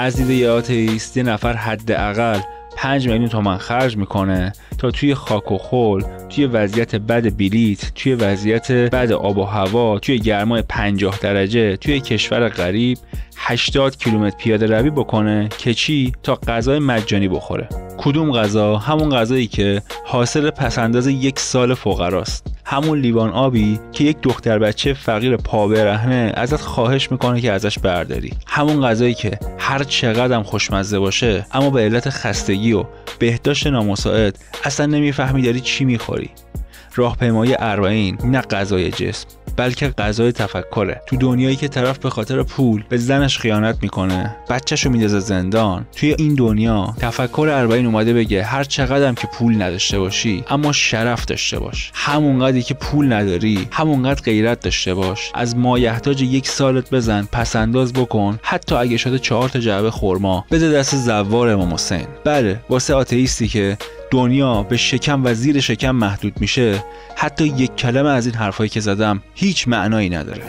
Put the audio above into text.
از دید یه آتئیست یه نفر حداقل 5 میلیون تومان خرج میکنه تا توی خاک و خول، توی وضعیت بد بلیط، توی وضعیت بد آب و هوا، توی گرمای 50 درجه، توی کشور غریب 80 کیلومتر پیاده روی بکنه که چی؟ تا غذای مجانی بخوره. کدوم غذا؟ همون غذایی که حاصل پسنداز 1 سال فقراست. همون لیوان آبی که یک دختر بچه فقیر پا برهنه ازت خواهش میکنه که ازش برداری. همون غذایی که هر چقدر هم خوشمزه باشه اما به علت خستگی و بهداشت نامساعد اصلا نمیفهمی داری چی میخوری. راهپیمایی 40 نه غذای جسم بلکه غذای تفکره. تو دنیایی که طرف به خاطر پول به زنش خیانت میکنه، بچه‌شو میندازه زندان، توی این دنیا تفکر 40 اومده بگه هر چقدرم که پول نداشته باشی اما شرف داشته باش. همونقدری که پول نداری همونقدر غیرت داشته باش. از مایحتاج 1 سالت بزن، پسنداز بکن، حتی اگه شده 4 تا جعبه خرما بده دست زوار امام حسین. بله، واسه آتئیستی که دنیا به شکم و زیر شکم محدود میشه، حتی 1 کلمه از این حرفایی که زدم هیچ معنایی نداره.